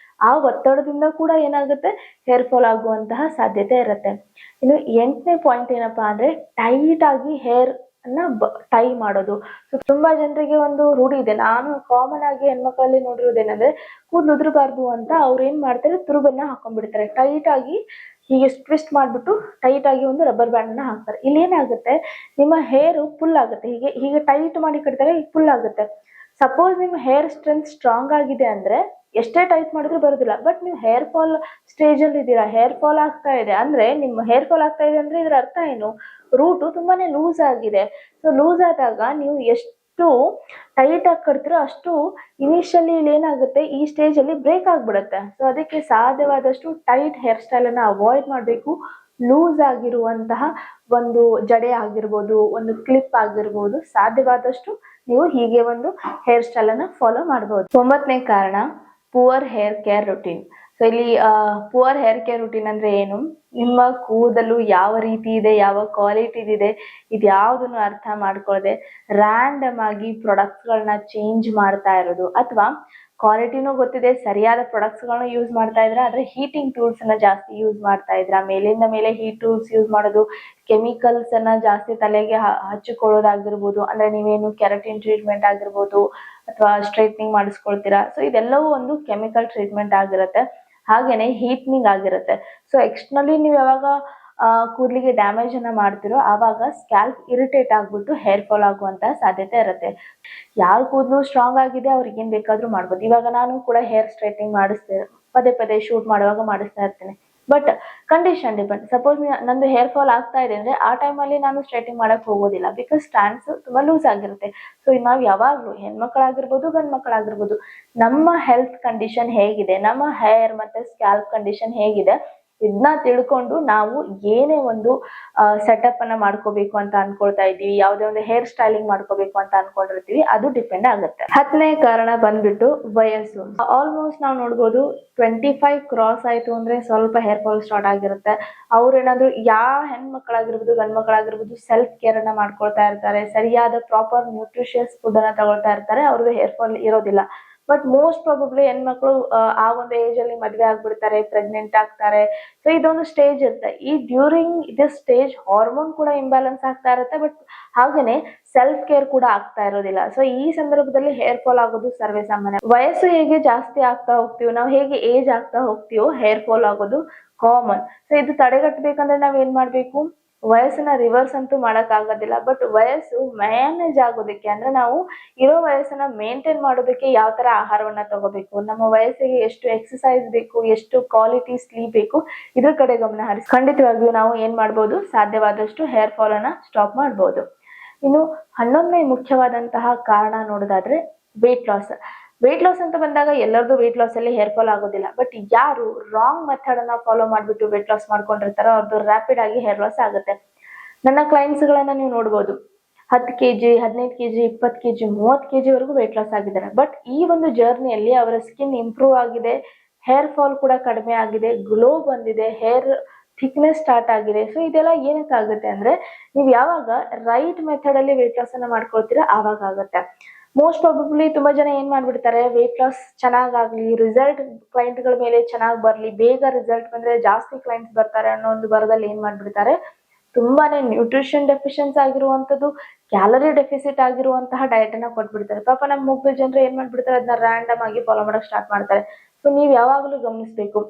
ಆ ಒತ್ತಡದಿಂದ ಕೂಡ ಏನಾಗುತ್ತೆ, ಹೇರ್ ಫಾಲ್ ಆಗುವಂತಹ ಸಾಧ್ಯತೆ ಇರುತ್ತೆ. ಇನ್ನು 8ನೇ ಪಾಯಿಂಟ್ ಏನಪ್ಪಾ ಅಂದ್ರೆ, ಟೈಟ್ ಆಗಿ ಹೇರ್ ಅನ್ನ ಟೈ ಮಾಡೋದು. ಸೊ ತುಂಬಾ ಜನರಿಗೆ ಒಂದು ರೂಢಿ ಇದೆ, ನಾನು ಕಾಮನ್ ಆಗಿ ಹೆಣ್ಮಕ್ಳಲ್ಲಿ ನೋಡಿರೋದೇನಂದ್ರೆ, ಕೂದಲು ಉದುರಬಾರ್ದು ಅಂತ ಅವ್ರು ಏನ್ ಮಾಡ್ತಾರೆ, ತುರುಬನ್ನ ಹಾಕೊಂಡ್ಬಿಡ್ತಾರೆ. ಟೈಟ್ ಆಗಿ ಹೀಗೆ ಟ್ವಿಸ್ಟ್ ಮಾಡ್ಬಿಟ್ಟು ಟೈಟ್ ಆಗಿ ಒಂದು ರಬ್ಬರ್ ಬ್ಯಾಂಡ್ ಅನ್ನ ಹಾಕ್ತಾರೆ. ಇಲ್ಲಿ ಏನಾಗುತ್ತೆ, ನಿಮ್ಮ ಹೇರ್ ಫುಲ್ ಆಗುತ್ತೆ. ಹೀಗೆ ಹೀಗೆ ಟೈಟ್ ಮಾಡಿ ಕಟ್ತಾರೆ, ಫುಲ್ ಆಗುತ್ತೆ. ಸಪೋಸ್ ನಿಮ್ಮ ಹೇರ್ ಸ್ಟ್ರೆಂತ್ ಸ್ಟ್ರಾಂಗ್ ಆಗಿದೆ ಅಂದ್ರೆ ಎಷ್ಟೇ ಟೈಟ್ ಮಾಡಿದ್ರು ಬರೋದಿಲ್ಲ. ಬಟ್ ನೀವು ಹೇರ್ ಫಾಲ್ ಸ್ಟೇಜ್ ಅಲ್ಲಿ ಇದ್ದೀರಾ, ಹೇರ್ ಫಾಲ್ ಆಗ್ತಾ ಇದೆ ಅಂದ್ರೆ, ನಿಮ್ಮ ಹೇರ್ ಫಾಲ್ ಆಗ್ತಾ ಇದೆ ಅಂದ್ರೆ ಇದ್ರ ಅರ್ಥ ಏನು, ರೂಟು ತುಂಬಾನೇ ಲೂಸ್ ಆಗಿದೆ. ಸೊ ಲೂಸ್ ಆದಾಗ ನೀವು ಎಷ್ಟು ಟೈಟ್ ಆಗಿ ಕಟ್ತೀರೋ ಅಷ್ಟು ಇನಿಷಿಯಲಿ ಇಲ್ಲಿ ಏನಾಗುತ್ತೆ, ಈ ಸ್ಟೇಜ್ ಅಲ್ಲಿ ಬ್ರೇಕ್ ಆಗ್ಬಿಡುತ್ತೆ. ಸೊ ಅದಕ್ಕೆ ಸಾಧ್ಯವಾದಷ್ಟು ಟೈಟ್ ಹೇರ್ ಸ್ಟೈಲ್ ಅನ್ನ ಅವಾಯ್ಡ್ ಮಾಡಬೇಕು. ಲೂಸ್ ಆಗಿರುವಂತಹ ಒಂದು ಜಡೆ ಆಗಿರ್ಬೋದು, ಒಂದು ಕ್ಲಿಪ್ ಆಗಿರ್ಬೋದು, ಸಾಧ್ಯವಾದಷ್ಟು ನೀವು ಹೀಗೆ ಒಂದು ಹೇರ್ ಸ್ಟೈಲ್ ಅನ್ನ ಫಾಲೋ ಮಾಡಬಹುದು. 9ನೇ ಕಾರಣ, poor hair care routine. So ಇಲ್ಲಿ ಪುವರ್ ಹೇರ್ ಕೇರ್ ರುಟೀನ್ ಅಂದ್ರೆ ಏನು, ನಿಮ್ಮ ಕೂದಲು ಯಾವ ರೀತಿ ಇದೆ, ಯಾವ ಕ್ವಾಲಿಟಿ ಇದೆ, ಇದ್ಯಾವುದನ್ನು ಅರ್ಥ ಮಾಡ್ಕೊಳ್ಳದೆ ರ್ಯಾಂಡಮ್ ಆಗಿ ಪ್ರಾಡಕ್ಟ್ಸ್ಗಳನ್ನ ಚೇಂಜ್ ಮಾಡ್ತಾ ಇರೋದು, ಅಥವಾ ಕ್ವಾಲಿಟಿನೂ ಗೊತ್ತಿದೆ, ಸರಿಯಾದ ಪ್ರಾಡಕ್ಟ್ಸ್ಗಳನ್ನ ಯೂಸ್ ಮಾಡ್ತಾ ಇದ್ರ, ಆದ್ರೆ ಹೀಟಿಂಗ್ ಟೂಲ್ಸ್ ಅನ್ನ ಜಾಸ್ತಿ ಯೂಸ್ ಮಾಡ್ತಾ ಇದ್ರ, ಮೇಲಿಂದ ಮೇಲೆ ಹೀಟ್ ಟೂಲ್ಸ್ ಯೂಸ್ ಮಾಡೋದು, ಕೆಮಿಕಲ್ಸ್ ಅನ್ನ ಜಾಸ್ತಿ ತಲೆಗೆ ಹಚ್ಚಿಕೊಳ್ಳೋದಾಗಿರ್ಬೋದು, ಅಂದ್ರೆ ನೀವೇನು ಕೆರಟಿನ್ ಟ್ರೀಟ್ಮೆಂಟ್ ಆಗಿರ್ಬೋದು ಅಥವಾ ಸ್ಟ್ರೈಟ್ನಿಂಗ್ ಮಾಡಿಸ್ಕೊಳ್ತೀರಾ, ಸೊ ಇದೆಲ್ಲವೂ ಒಂದು ಕೆಮಿಕಲ್ ಟ್ರೀಟ್ಮೆಂಟ್ ಆಗಿರುತ್ತೆ. ಹಾಗೇನೆ ಹೀಟ್ನಿಂಗ್ ಆಗಿರುತ್ತೆ. ಸೊ ಎಕ್ಸ್ಟರ್ನಲಿ ನೀವು ಯಾವಾಗ ಕೂದಲಿಗೆ ಡ್ಯಾಮೇಜ್ ಅನ್ನ ಮಾಡ್ತಿರೋ ಆವಾಗ ಸ್ಕ್ಯಾಲ್ಪ್ ಇರಿಟೇಟ್ ಆಗ್ಬಿಟ್ಟು ಹೇರ್ ಫಾಲ್ ಆಗುವಂತ ಸಾಧ್ಯತೆ ಇರುತ್ತೆ. ಯಾರ ಕೂದಲು ಸ್ಟ್ರಾಂಗ್ ಆಗಿದೆ ಅವ್ರಿಗೆ ಏನ್ ಬೇಕಾದ್ರೂ ಮಾಡ್ಬೋದು. ಇವಾಗ ನಾನು ಕೂಡ ಹೇರ್ ಸ್ಟ್ರೈಟ್ನಿಂಗ್ ಮಾಡಿಸ್ತೇನೆ, ಪದೇ ಪದೇ ಶೂಟ್ ಮಾಡುವಾಗ ಮಾಡಿಸ್ತಾ ಇರ್ತೇನೆ. But condition depend. ಸಪೋಸ್ ನಂದು ಹೇರ್ ಫಾಲ್ ಆಗ್ತಾ ಇದೆ ಅಂದ್ರೆ ಆ ಟೈಮಲ್ಲಿ ನಾನು ಸ್ಟ್ರೈಟಿಂಗ್ ಮಾಡಕ್ ಹೋಗೋದಿಲ್ಲ, ಬಿಕಾಸ್ ಸ್ಟ್ಯಾಂಡ್ಸ್ ತುಂಬಾ ಲೂಸ್ ಆಗಿರುತ್ತೆ. ಸೊ ನಾವು ಯಾವಾಗ್ಲೂ ಹೆಣ್ಮಕ್ಳಾಗಿರ್ಬೋದು ಗಂಡ್ ಮಕ್ಕಳಾಗಿರ್ಬೋದು, ನಮ್ಮ ಹೆಲ್ತ್ ಕಂಡೀಷನ್ ಹೇಗಿದೆ, ನಮ್ಮ ಹೇರ್ ಮತ್ತೆ ಸ್ಕ್ಯಾಲ್ಪ್ ಕಂಡೀಷನ್ ಹೇಗಿದೆ, ಇದನ್ನ ತಿಳ್ಕೊಂಡು ನಾವು ಏನೇ ಒಂದು ಸೆಟಪ್ ಅನ್ನ ಮಾಡ್ಕೋಬೇಕು ಅಂತ ಅನ್ಕೊಳ್ತಾ ಇದೀವಿ, ಯಾವುದೇ ಒಂದು ಹೇರ್ ಸ್ಟೈಲಿಂಗ್ ಮಾಡ್ಕೋಬೇಕು ಅಂತ ಅನ್ಕೊಂಡಿರ್ತೀವಿ, ಅದು ಡಿಪೆಂಡ್ ಆಗುತ್ತೆ. 10ನೇ ಕಾರಣ ಬಂದ್ಬಿಟ್ಟು ವಯಸ್ಸು. ಆಲ್ಮೋಸ್ಟ್ ನಾವು ನೋಡ್ಬೋದು 25 ಕ್ರಾಸ್ ಆಯ್ತು ಅಂದ್ರೆ ಸ್ವಲ್ಪ ಹೇರ್ ಫಾಲ್ ಸ್ಟಾರ್ಟ್ ಆಗಿರುತ್ತೆ. ಅವ್ರೇನಾದ್ರು ಯಾವ ಹೆಣ್ಮಕ್ಳಾಗಿರ್ಬೋದು ಗಂಡ್ ಮಕ್ಕಳಾಗಿರ್ಬೋದು ಸೆಲ್ಫ್ ಕೇರ್ ಅನ್ನ ಮಾಡ್ಕೊಳ್ತಾ ಇರ್ತಾರೆ, ಸರಿಯಾದ ಪ್ರಾಪರ್ ನ್ಯೂಟ್ರಿಷಿಯಸ್ ಫುಡ್ ಅನ್ನ ತಗೊಳ್ತಾ ಇರ್ತಾರೆ, ಅವ್ರದ್ದು ಹೇರ್ ಫಾಲ್ ಇರೋದಿಲ್ಲ. ಬಟ್ ಮೋಸ್ಟ್ ಪ್ರಾಬಬ್ಲಿ ಹೆಣ್ಮಕ್ಳು ಆ ಒಂದು ಏಜ್ ಅಲ್ಲಿ ಮದ್ವೆ ಆಗ್ಬಿಡ್ತಾರೆ, ಪ್ರೆಗ್ನೆಂಟ್ ಆಗ್ತಾರೆ. ಸೊ ಇದೊಂದು ಸ್ಟೇಜ್ ಇರುತ್ತೆ. ಈ ಡ್ಯೂರಿಂಗ್ ದಿಸ್ ಸ್ಟೇಜ್ ಹಾರ್ಮೋನ್ ಕೂಡ ಇಂಬ್ಯಾಲೆನ್ಸ್ ಆಗ್ತಾ ಇರುತ್ತೆ, ಬಟ್ ಹಾಗೇನೆ ಸೆಲ್ಫ್ ಕೇರ್ ಕೂಡ ಆಗ್ತಾ ಇರೋದಿಲ್ಲ. ಸೊ ಈ ಸಂದರ್ಭದಲ್ಲಿ ಹೇರ್ ಫಾಲ್ ಆಗೋದು ಸರ್ವೇ ಸಾಮಾನ್ಯ. ವಯಸ್ಸು ಹೇಗೆ ಜಾಸ್ತಿ ಆಗ್ತಾ ಹೋಗ್ತೀವೋ, ನಾವು ಹೇಗೆ ಏಜ್ ಆಗ್ತಾ ಹೋಗ್ತೀವೋ ಹೇರ್ ಫಾಲ್ ಆಗೋದು ಕಾಮನ್. ಸೊ ಇದು ತಡೆಗಟ್ಟಬೇಕಂದ್ರೆ ನಾವ್ ಏನ್ ಮಾಡ್ಬೇಕು, ವಯಸ್ಸನ್ನ ರಿವರ್ಸ್ ಅಂತೂ ಮಾಡಕ್ ಆಗೋದಿಲ್ಲ, ಬಟ್ ವಯಸ್ಸು ಮ್ಯಾನೇಜ್ ಆಗೋದಕ್ಕೆ, ಅಂದ್ರೆ ನಾವು ಇರೋ ವಯಸ್ಸನ್ನ ಮೇಂಟೈನ್ ಮಾಡೋದಕ್ಕೆ ಯಾವ ತರ ಆಹಾರವನ್ನ ತಗೋಬೇಕು, ನಮ್ಮ ವಯಸ್ಸಿಗೆ ಎಷ್ಟು ಎಕ್ಸಸೈಸ್ ಬೇಕು, ಎಷ್ಟು ಕ್ವಾಲಿಟಿ ಸ್ಲೀಪ್ ಬೇಕು, ಇದ್ರ ಕಡೆ ಗಮನ ಹರಿಸಿ ಖಂಡಿತವಾಗಿಯೂ ನಾವು ಏನ್ ಮಾಡ್ಬೋದು, ಸಾಧ್ಯವಾದಷ್ಟು ಹೇರ್ ಫಾಲ್ ಅನ್ನ ಸ್ಟಾಪ್ ಮಾಡ್ಬೋದು. ಇನ್ನು 11ನೇ ಮುಖ್ಯವಾದಂತಹ ಕಾರಣ ನೋಡೋದಾದ್ರೆ ವೇಟ್ ಲಾಸ್. ವೇಟ್ ಲಾಸ್ ಅಂತ ಬಂದಾಗ ಎಲ್ಲರದು ವೇಟ್ ಲಾಸ್ ಅಲ್ಲಿ ಹೇರ್ ಫಾಲ್ ಆಗೋದಿಲ್ಲ, ಬಟ್ ಯಾರು ರಾಂಗ್ ಮೆಥಡ್ ಅನ್ನ ಫಾಲೋ ಮಾಡ್ಬಿಟ್ಟು ವೇಟ್ ಲಾಸ್ ಮಾಡ್ಕೊಂಡಿರ್ತಾರೋ ಅವ್ರದ್ದು ರ್ಯಾಪಿಡ್ ಆಗಿ ಹೇರ್ ಲಾಸ್ ಆಗುತ್ತೆ. ನನ್ನ ಕ್ಲೈಂಟ್ಸ್ ಗಳನ್ನ ನೀವು ನೋಡ್ಬೋದು, 10 kg 15 kg 20 kg 30 kg ವರೆಗೂ ವೇಟ್ ಲಾಸ್ ಆಗಿದ್ದಾರೆ. ಬಟ್ ಈ ಒಂದು ಜರ್ನಿಯಲ್ಲಿ ಅವರ ಸ್ಕಿನ್ ಇಂಪ್ರೂವ್ ಆಗಿದೆ, ಹೇರ್ ಫಾಲ್ ಕೂಡ ಕಡಿಮೆ ಆಗಿದೆ, ಗ್ಲೋ ಬಂದಿದೆ, ಹೇರ್ ಥಿಕ್ನೆಸ್ ಸ್ಟಾರ್ಟ್ ಆಗಿದೆ. ಸೊ ಇದೆಲ್ಲ ಏನಕ್ಕಾಗುತ್ತೆ ಅಂದ್ರೆ ನೀವು ಯಾವಾಗ ರೈಟ್ ಮೆಥಡ್ ಅಲ್ಲಿ ವೇಟ್ ಲಾಸ್ ಅನ್ನ ಮಾಡ್ಕೊಳ್ತೀರಾ ಆವಾಗ ಆಗುತ್ತೆ. ಮೋಸ್ಟ್ ಪ್ರಾಬಬ್ಲಿ ತುಂಬಾ ಜನ ಏನ್ ಮಾಡ್ಬಿಡ್ತಾರೆ, ವೇಟ್ ಲಾಸ್ ಚೆನ್ನಾಗಾಗ್ಲಿ, ರಿಸಲ್ಟ್ ಕ್ಲೈಂಟ್ ಗಳ ಮೇಲೆ ಚೆನ್ನಾಗಿ ಬರ್ಲಿ, ಬೇಗ ರಿಸಲ್ಟ್ ಬಂದ್ರೆ ಜಾಸ್ತಿ ಕ್ಲೈಂಟ್ಸ್ ಬರ್ತಾರೆ ಅನ್ನೋ ಒಂದು ಬರದಲ್ಲಿ ಏನ್ ಮಾಡ್ಬಿಡ್ತಾರೆ, ತುಂಬಾನೇ ನ್ಯೂಟ್ರಿಷನ್ ಡೆಫಿಷಿಯನ್ಸಿ ಆಗಿರುವಂತದ್ದು, ಕ್ಯಾಲರಿ ಡೆಫಿಸಿಟ್ ಆಗಿರುವಂತಹ ಡಯಟ್ ಅನ್ನ ಕೊಟ್ಬಿಡ್ತಾರೆ. ಪಾಪ ನಮ್ಮ ಮುಗ್ಧ ಜನರು ಏನ್ ಮಾಡ್ಬಿಡ್ತಾರೆ, ಅದನ್ನ ರ್ಯಾಂಡಮ್ ಆಗಿ ಫಾಲೋ ಮಾಡಕ್ ಸ್ಟಾರ್ಟ್ ಮಾಡ್ತಾರೆ. ಸೊ ನೀವ್ ಯಾವಾಗ್ಲೂ ಗಮನಿಸ್ಬೇಕು,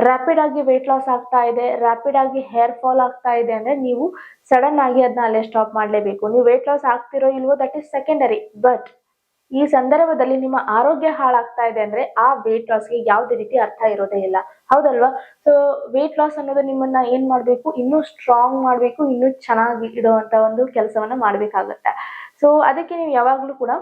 ರ್ಯಾಪಿಡ್ ಆಗಿ ವೇಟ್ ಲಾಸ್ ಆಗ್ತಾ ಇದೆ, ರ್ಯಾಪಿಡ್ ಆಗಿ ಹೇರ್ ಫಾಲ್ ಆಗ್ತಾ ಇದೆ ಅಂದ್ರೆ ನೀವು ಸಡನ್ ಆಗಿ ಅದನ್ನ ಅಲ್ಲೇ ಸ್ಟಾಪ್ ಮಾಡ್ಲೇಬೇಕು. ನೀವು ವೇಟ್ ಲಾಸ್ ಆಗ್ತಿರೋ ಇಲ್ವೋ ದಟ್ ಇಸ್ ಸೆಕೆಂಡರಿ, ಬಟ್ ಈ ಸಂದರ್ಭದಲ್ಲಿ ನಿಮ್ಮ ಆರೋಗ್ಯ ಹಾಳಾಗ್ತಾ ಇದೆ ಅಂದ್ರೆ ಆ ವೇಟ್ ಲಾಸ್ಗೆ ಯಾವುದೇ ರೀತಿ ಅರ್ಥ ಇರೋದೇ ಇಲ್ಲ, ಹೌದಲ್ವಾ? ಸೊ ವೇಟ್ ಲಾಸ್ ಅನ್ನೋದು ನಿಮ್ಮನ್ನ ಏನ್ ಮಾಡ್ಬೇಕು, ಇನ್ನೂ ಸ್ಟ್ರಾಂಗ್ ಮಾಡ್ಬೇಕು, ಇನ್ನೂ ಚೆನ್ನಾಗಿ ಇಡುವಂತ ಒಂದು ಕೆಲಸವನ್ನ ಮಾಡ್ಬೇಕಾಗತ್ತೆ. ಸೊ ಅದಕ್ಕೆ ನೀವು ಯಾವಾಗ್ಲೂ ಕೂಡ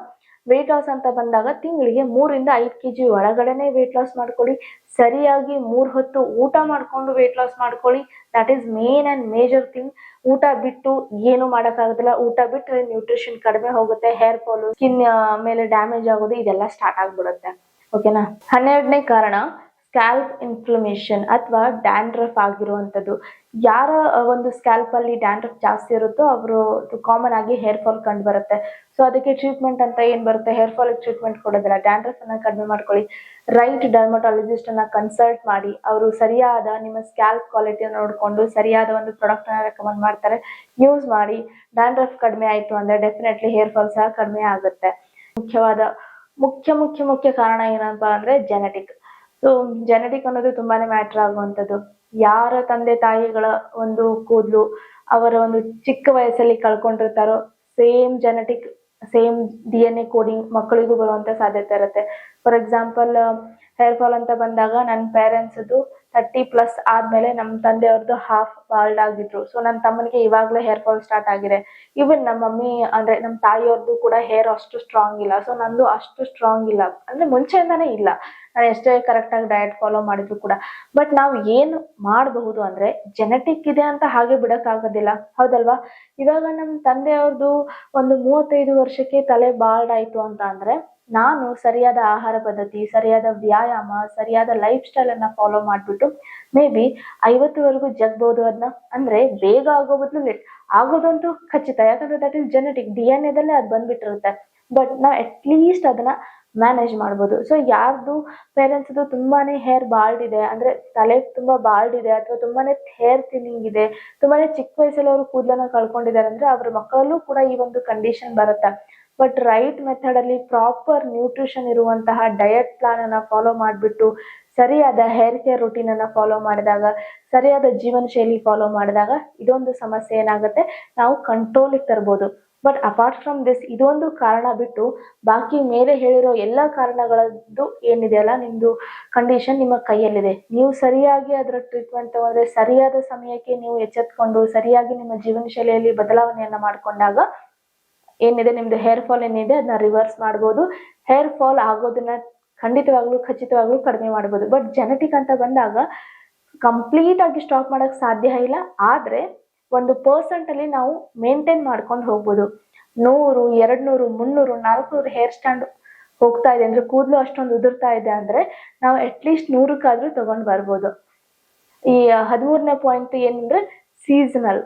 ವೇಟ್ ಲಾಸ್ ಅಂತ ಬಂದಾಗ ತಿಂಗಳಿಗೆ 3 ರಿಂದ 5 kg ಒಳಗಡೆನೆ ವೇಟ್ ಲಾಸ್ ಮಾಡ್ಕೊಳ್ಳಿ. ಸರಿಯಾಗಿ 3 ಹೊತ್ತು ಊಟ ಮಾಡ್ಕೊಂಡು ವೇಟ್ ಲಾಸ್ ಮಾಡ್ಕೊಳ್ಳಿ. That is main and major thing. ಊಟ ಬಿಟ್ಟು ಏನು ಮಾಡಕ್ಕಾಗೋದಿಲ್ಲ. ಊಟ ಬಿಟ್ಟರೆ ನ್ಯೂಟ್ರಿಷನ್ ಕಡಿಮೆ ಹೋಗುತ್ತೆ, ಹೇರ್ ಫಾಲ್, ಸ್ಕಿನ್ ಮೇಲೆ ಡ್ಯಾಮೇಜ್ ಆಗೋದು ಇದೆಲ್ಲ ಸ್ಟಾರ್ಟ್ ಆಗ್ಬಿಡುತ್ತೆ. ಓಕೆನಾ? 12ನೇ ಕಾರಣ ಸ್ಕ್ಯಾಲ್ಪ್ ಇನ್ಫ್ಲಮೇಷನ್ ಅಥವಾ ಡ್ಯಾಂಡ್ರಫ್ ಆಗಿರುವಂತದ್ದು. ಯಾರ ಒಂದು ಸ್ಕ್ಯಾಲ್ಪ್ ಅಲ್ಲಿ ಡ್ಯಾಂಡ್ರಫ್ ಜಾಸ್ತಿ ಇರುತ್ತೋ ಅವರು ಕಾಮನ್ ಆಗಿ ಹೇರ್ ಫಾಲ್ ಕಂಡು ಬರುತ್ತೆ. ಸೊ ಅದಕ್ಕೆ ಟ್ರೀಟ್ಮೆಂಟ್ ಅಂತ ಏನ್ ಬರುತ್ತೆ, ಹೇರ್ ಫಾಲ್ ಟ್ರೀಟ್ಮೆಂಟ್ ಕೊಡೋದಿಲ್ಲ. ಡ್ಯಾಂಡ್ರಫ್ ಅನ್ನ ಕಡಿಮೆ ಮಾಡ್ಕೊಳ್ಳಿ. ರೈಟ್ ಡರ್ಮಟಾಲಜಿಸ್ಟ್ ಅನ್ನ ಕನ್ಸಲ್ಟ್ ಮಾಡಿ, ಅವರು ಸರಿಯಾದ ನಿಮ್ಮ ಸ್ಕ್ಯಾಲ್ಪ್ ಕ್ವಾಲಿಟಿಯನ್ನು ನೋಡ್ಕೊಂಡು ಸರಿಯಾದ ಒಂದು ಪ್ರಾಡಕ್ಟ್ ಅನ್ನ ರೆಕಮೆಂಡ್ ಮಾಡ್ತಾರೆ. ಯೂಸ್ ಮಾಡಿ. ಡ್ಯಾಂಡ್ರಫ್ ಕಡಿಮೆ ಆಯ್ತು ಅಂದ್ರೆ ಡೆಫಿನೆಟ್ಲಿ ಹೇರ್ ಫಾಲ್ ಸಹ ಕಡಿಮೆ ಆಗುತ್ತೆ. ಮುಖ್ಯ ಕಾರಣ ಏನಪ್ಪಾ ಅಂದ್ರೆ ಜೆನೆಟಿಕ್. ಸೊ ಜೆನೆಟಿಕ್ ಅನ್ನೋದು ತುಂಬಾನೇ ಮ್ಯಾಟರ್ ಆಗುವಂಥದ್ದು. ಯಾರ ತಂದೆ ತಾಯಿಗಳ ಒಂದು ಕೂದಲು ಅವರ ಒಂದು ಚಿಕ್ಕ ವಯಸ್ಸಲ್ಲಿ ಕಳ್ಕೊಂಡಿರ್ತಾರೋ same genetic, same DNA coding ಮಕ್ಕಳಿಗೂ ಬರುವಂತ ಸಾಧ್ಯತೆ ಇರುತ್ತೆ. ಫಾರ್ ಎಕ್ಸಾಂಪಲ್ ಹೇರ್ ಫಾಲ್ ಅಂತ ಬಂದಾಗ ನನ್ನ ಪೇರೆಂಟ್ಸ್ 30+ ಆದ್ಮೇಲೆ ನಮ್ಮ ತಂದೆಯವ್ರದ್ದು ಹಾಫ್ ಬಾಲ್ಡ್ ಆಗಿದ್ರು. ಸೊ ನನ್ನ ತಮ್ಮನಿಗೆ ಇವಾಗ್ಲೇ ಹೇರ್ ಫಾಲ್ ಸ್ಟಾರ್ಟ್ ಆಗಿದೆ. ಇವನ್ ನಮ್ಮ ಮಮ್ಮಿ ಅಂದ್ರೆ ನಮ್ಮ ತಾಯಿಯವ್ರದ್ದು ಕೂಡ ಹೇರ್ ಅಷ್ಟು ಸ್ಟ್ರಾಂಗ್ ಇಲ್ಲ. ಸೊ ನಂದು ಅಷ್ಟು ಸ್ಟ್ರಾಂಗ್ ಇಲ್ಲ, ಅಂದ್ರೆ ಮುಂಚೆಯಿಂದಾನೇ ಇಲ್ಲ, ನಾನು ಎಷ್ಟೇ ಕರೆಕ್ಟ್ ಆಗಿ ಡಯಟ್ ಫಾಲೋ ಮಾಡಿದ್ರು ಕೂಡ. ಬಟ್ ನಾವು ಏನು ಮಾಡಬಹುದು ಅಂದ್ರೆ ಜೆನೆಟಿಕ್ ಇದೆ ಅಂತ ಹಾಗೆ ಬಿಡಕ್ ಆಗೋದಿಲ್ಲ, ಹೌದಲ್ವಾ? ಇವಾಗ ನಮ್ಮ ತಂದೆಯವ್ರದ್ದು ಒಂದು 35 ವರ್ಷಕ್ಕೆ ತಲೆ ಬಾಲ್ಡ್ ಆಯ್ತು ಅಂತ ಅಂದ್ರೆ ನಾನು ಸರಿಯಾದ ಆಹಾರ ಪದ್ಧತಿ, ಸರಿಯಾದ ವ್ಯಾಯಾಮ, ಸರಿಯಾದ ಲೈಫ್ ಸ್ಟೈಲ್ ಅನ್ನ ಫಾಲೋ ಮಾಡ್ಬಿಟ್ಟು ಮೇ ಬಿ 50ವರೆಗೂ ಜಗ್ಬಹುದು ಅದನ್ನ. ಅಂದ್ರೆ ಬೇಗ ಆಗೋ ಬದಲು ಲೇಟ್ ಆಗೋದಂತೂ ಖಚಿತ, ಯಾಕಂದ್ರೆ ದಟ್ ಇಸ್ ಜೆನೆಟಿಕ್, DNA ದಲ್ಲೇ ಅದು ಬಂದ್ಬಿಟ್ಟಿರುತ್ತೆ. ಬಟ್ ನಾವು ಅಟ್ ಲೀಸ್ಟ್ ಅದನ್ನ ಮ್ಯಾನೇಜ್ ಮಾಡ್ಬೋದು. ಸೊ ಯಾರ್ದು ಪೇರೆಂಟ್ಸ್ ತುಂಬಾನೇ ಹೇರ್ ಬಾಲ್ಡ್ ಇದೆ, ಅಂದ್ರೆ ತಲೆ ತುಂಬಾ ಬಾಲ್ಡ್ ಇದೆ, ಅಥವಾ ತುಂಬಾನೇ ಹೇರ್ ಥಿನ್ನಿಂಗ್ ಇದೆ, ತುಂಬಾನೇ ಚಿಕ್ಕ ವಯಸ್ಸಲ್ಲಿ ಅವರು ಕೂದಲನ್ನ ಕಳ್ಕೊಂಡಿದ್ದಾರೆ ಅಂದ್ರೆ ಅವ್ರ ಮಕ್ಕಳಲ್ಲೂ ಕೂಡ ಈ ಒಂದು ಕಂಡೀಷನ್ ಬರುತ್ತೆ. ಬಟ್ ರೈಟ್ ಮೆಥಡ್ ಅಲ್ಲಿ ಪ್ರಾಪರ್ ನ್ಯೂಟ್ರಿಷನ್ ಇರುವಂತಹ ಡಯಟ್ ಪ್ಲಾನ್ ಅನ್ನ ಫಾಲೋ ಮಾಡಿಬಿಟ್ಟು ಸರಿಯಾದ ಹೇರ್ ಕೇರ್ ರುಟೀನ್ ಅನ್ನ ಫಾಲೋ ಮಾಡಿದಾಗ, ಸರಿಯಾದ ಜೀವನ ಶೈಲಿ ಫಾಲೋ ಮಾಡಿದಾಗ ಇದೊಂದು ಸಮಸ್ಯೆ ಏನಾಗುತ್ತೆ, ನಾವು ಕಂಟ್ರೋಲಿಗೆ ತರ್ಬೋದು. ಬಟ್ ಅಪಾರ್ಟ್ ಫ್ರಮ್ ದಿಸ್, ಇದೊಂದು ಕಾರಣ ಬಿಟ್ಟು ಬಾಕಿ ಮೇಲೆ ಹೇಳಿರೋ ಎಲ್ಲ ಕಾರಣಗಳದ್ದು ಏನಿದೆಯಲ್ಲ, ನಿಮ್ದು ಕಂಡೀಷನ್ ನಿಮ್ಮ ಕೈಯಲ್ಲಿದೆ. ನೀವು ಸರಿಯಾಗಿ ಅದರ ಟ್ರೀಟ್ಮೆಂಟ್ ತಗೊಂಡ್ರೆ, ಸರಿಯಾದ ಸಮಯಕ್ಕೆ ನೀವು ಎಚ್ಚೆತ್ಕೊಂಡು ಸರಿಯಾಗಿ ನಿಮ್ಮ ಜೀವನ ಶೈಲಿಯಲ್ಲಿ ಬದಲಾವಣೆಯನ್ನ ಮಾಡ್ಕೊಂಡಾಗ ಏನಿದೆ ನಿಮ್ದು ಹೇರ್ ಫಾಲ್ ಏನಿದೆ ಅದನ್ನ ರಿವರ್ಸ್ ಮಾಡ್ಬೋದು. ಹೇರ್ ಫಾಲ್ ಆಗೋದನ್ನ ಖಚಿತವಾಗ್ಲೂ ಕಡಿಮೆ ಮಾಡ್ಬೋದು. ಬಟ್ ಜೆನೆಟಿಕ್ ಅಂತ ಬಂದಾಗ ಕಂಪ್ಲೀಟ್ ಆಗಿ ಸ್ಟಾಪ್ ಮಾಡಕ್ ಸಾಧ್ಯ ಇಲ್ಲ. ಆದ್ರೆ 1% ಅಲ್ಲಿ ನಾವು ಮೇಂಟೈನ್ ಮಾಡ್ಕೊಂಡು ಹೋಗ್ಬೋದು. 100, 200, 300, 400 ಹೇರ್ ಸ್ಟ್ಯಾಂಡ್ ಹೋಗ್ತಾ ಇದೆ ಅಂದ್ರೆ, ಕೂದಲು ಅಷ್ಟೊಂದು ಉದುರ್ತಾ ಇದೆ ಅಂದ್ರೆ ನಾವು ಅಟ್ಲೀಸ್ಟ್ 100ಕ್ಕಾದ್ರೂ ತಗೊಂಡ್ ಬರ್ಬೋದು. ಈ 13ನೇ ಪಾಯಿಂಟ್ ಏನಂದ್ರೆ ಸೀಸನಲ್.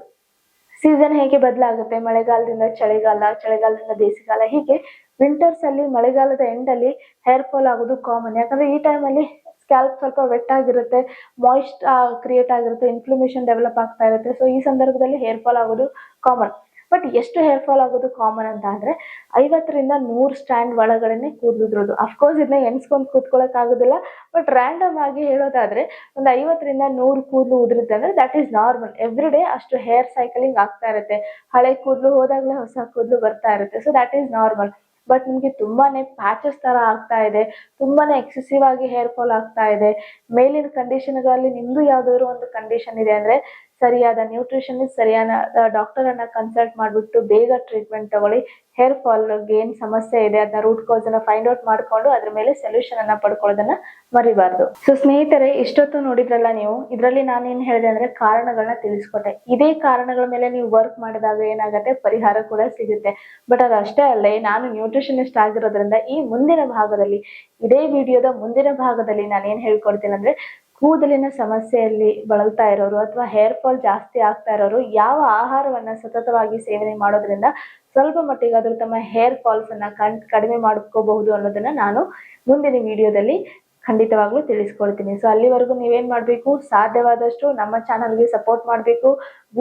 ಸೀಸನ್ ಹೇಗೆ ಬದಲಾಗುತ್ತೆ, ಮಳೆಗಾಲದಿಂದ ಚಳಿಗಾಲ, ಚಳಿಗಾಲದಿಂದ ಬೇಸಿಗೆಗಾಲ, ಹೀಗೆ ವಿಂಟರ್ಸ್ ಅಲ್ಲಿ, ಮಳೆಗಾಲದ ಎಂಡ್ ಅಲ್ಲಿ ಹೇರ್ ಫಾಲ್ ಆಗೋದು ಕಾಮನ್. ಯಾಕಂದ್ರೆ ಈ ಟೈಮಲ್ಲಿ ಸ್ಕ್ಯಾಲ್ಪ್ ಸ್ವಲ್ಪ ವೆಟ್ ಆಗಿರುತ್ತೆ, ಮಾಯಿಸ್ಟ್ ಕ್ರಿಯೇಟ್ ಆಗಿರುತ್ತೆ, ಇನ್ಫ್ಲಮೇಷನ್ ಡೆವಲಪ್ ಆಗ್ತಾ ಇರುತ್ತೆ. ಸೊ ಈ ಸಂದರ್ಭದಲ್ಲಿ ಹೇರ್ ಫಾಲ್ ಆಗೋದು ಕಾಮನ್. ಬಟ್ ಎಷ್ಟು ಹೇರ್ ಫಾಲ್ ಆಗೋದು ಕಾಮನ್ ಅಂತ ಅಂದ್ರೆ 50ರಿಂದ 100 ಸ್ಟ್ಯಾಂಡ್ ಒಳಗಡೆನೆ ಕೂದಲುದ್ರೋದು. ಅಫ್ಕೋರ್ಸ್ ಇದನ್ನ ಎನ್ಸ್ಕೊಂಡು ಕೂತ್ಕೊಳಕ್ ಆಗೋದಿಲ್ಲ. ಬಟ್ ರ್ಯಾಂಡಮ್ ಆಗಿ ಹೇಳೋದಾದ್ರೆ ಒಂದು 50ರಿಂದ 100 ಕೂದಲು ಉದುರುತ್ತೆ ಅಂದ್ರೆ that is normal. Every day ಅಷ್ಟು ಹೇರ್ ಸೈಕಲಿಂಗ್ ಆಗ್ತಾ ಇರುತ್ತೆ. ಹಳೆ ಕೂದಲು ಹೋದಾಗ್ಲೇ ಹೊಸ ಕೂದಲು ಬರ್ತಾ ಇರುತ್ತೆ. So that is normal. But ನಿಮ್ಗೆ ತುಂಬಾನೇ ಪ್ಯಾಚಸ್ ತರ ಆಗ್ತಾ ಇದೆ, ತುಂಬಾನೇ ಎಕ್ಸೆಸಿವ್ ಆಗಿ ಹೇರ್ ಫಾಲ್ ಆಗ್ತಾ ಇದೆ, ಮೇಲಿನ ಕಂಡೀಷನ್ಗಳಲ್ಲಿ ನಿಮ್ದು ಯಾವ್ದಾದ್ರು ಒಂದು ಕಂಡೀಷನ್ ಇದೆ ಅಂದ್ರೆ ಸರಿಯಾದ ನ್ಯೂಟ್ರಿಷನಿಸ್ಟ್, ಸರಿಯಾದ ಡಾಕ್ಟರ್ ಅನ್ನ ಕನ್ಸಲ್ಟ್ ಮಾಡ್ಬಿಟ್ಟು ಬೇಗ ಟ್ರೀಟ್ಮೆಂಟ್ ತಗೊಳ್ಳಿ. ಹೇರ್ ಫಾಲ್ ಏನ್ ಸಮಸ್ಯೆ ಇದೆ ಅದನ್ನ ರೂಟ್ ಕಾಸ್ ಅನ್ನ ಫೈಂಡ್ ಔಟ್ ಮಾಡ್ಕೊಂಡು ಅದ್ರ ಮೇಲೆ ಸೊಲ್ಯೂಷನ್ ಅನ್ನ ಪಡ್ಕೊಳ್ಳೋದನ್ನ ಮರಿಬಾರ್ದು. ಸೊ ಸ್ನೇಹಿತರೆ, ಇಷ್ಟೊತ್ತು ನೋಡಿದ್ರಲ್ಲ ನೀವು, ಇದ್ರಲ್ಲಿ ನಾನೇನ್ ಹೇಳಿದೆ ಅಂದ್ರೆ ಕಾರಣಗಳನ್ನ ತಿಳಿಸ್ಕೊಟ್ಟೆ. ಇದೇ ಕಾರಣಗಳ ಮೇಲೆ ನೀವು ವರ್ಕ್ ಮಾಡಿದಾಗ ಏನಾಗುತ್ತೆ, ಪರಿಹಾರ ಕೂಡ ಸಿಗುತ್ತೆ. ಬಟ್ ಅದಷ್ಟೇ ಅಲ್ಲೇ, ನಾನು ನ್ಯೂಟ್ರಿಷನಿಸ್ಟ್ ಆಗಿರೋದ್ರಿಂದ ಈ ಮುಂದಿನ ಭಾಗದಲ್ಲಿ, ಇದೇ ವಿಡಿಯೋದ ಮುಂದಿನ ಭಾಗದಲ್ಲಿ ನಾನು ಏನ್ ಹೇಳ್ಕೊಡ್ತೀನಿ ಅಂದ್ರೆ, ಕೂದಲಿನ ಸಮಸ್ಯೆಯಲ್ಲಿ ಬಳಲ್ತಾ ಇರೋರು ಅಥವಾ ಹೇರ್ ಫಾಲ್ ಜಾಸ್ತಿ ಆಗ್ತಾ ಇರೋರು ಯಾವ ಆಹಾರವನ್ನ ಸತತವಾಗಿ ಸೇವನೆ ಮಾಡೋದ್ರಿಂದ ಸ್ವಲ್ಪ ಮಟ್ಟಿಗಾದ್ರೂ ತಮ್ಮ ಹೇರ್ ಫಾಲ್ಸ್ ಅನ್ನ ಕಡಿಮೆ ಮಾಡ್ಕೋಬಹುದು ಅನ್ನೋದನ್ನ ನಾನು ಮುಂದಿನ ವಿಡಿಯೋದಲ್ಲಿ ಖಂಡಿತವಾಗ್ಲೂ ತಿಳಿಸ್ಕೊಡ್ತೀನಿ. ಸೊ ಅಲ್ಲಿವರೆಗೂ ನೀವೇನ್ ಮಾಡ್ಬೇಕು, ಸಾಧ್ಯವಾದಷ್ಟು ನಮ್ಮ ಚಾನಲ್ಗೆ ಸಪೋರ್ಟ್ ಮಾಡ್ಬೇಕು.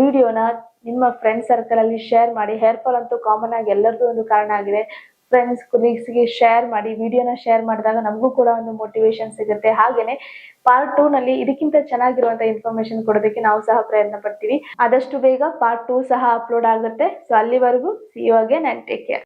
ವಿಡಿಯೋನ ನಿಮ್ಮ ಫ್ರೆಂಡ್ ಸರ್ಕಲ್ ಅಲ್ಲಿ ಶೇರ್ ಮಾಡಿ. ಹೇರ್ ಫಾಲ್ ಅಂತೂ ಕಾಮನ್ ಆಗಿ ಎಲ್ಲರದ್ದು ಒಂದು ಕಾರಣ ಆಗಿದೆ. ಫ್ರೆಂಡ್ಸ್, ಕೊಲೀಗ್ಸ್ಗೆ ಶೇರ್ ಮಾಡಿ. ವಿಡಿಯೋನ ಶೇರ್ ಮಾಡಿದಾಗ ನಮಗೂ ಕೂಡ ಒಂದು ಮೋಟಿವೇಶನ್ ಸಿಗುತ್ತೆ. ಹಾಗೇನೆ ಪಾರ್ಟ್ 2 ನಲ್ಲಿ ಇದಕ್ಕಿಂತ ಚೆನ್ನಾಗಿರುವಂತ ಇನ್ಫಾರ್ಮೇಶನ್ ಕೊಡೋದಕ್ಕೆ ನಾವು ಸಹ ಪ್ರಯತ್ನ ಪಡ್ತೀವಿ. ಆದಷ್ಟು ಬೇಗ ಪಾರ್ಟ್ 2 ಸಹ ಅಪ್ಲೋಡ್ ಆಗುತ್ತೆ. ಸೊ ಅಲ್ಲಿವರೆಗೂ see you again and take care.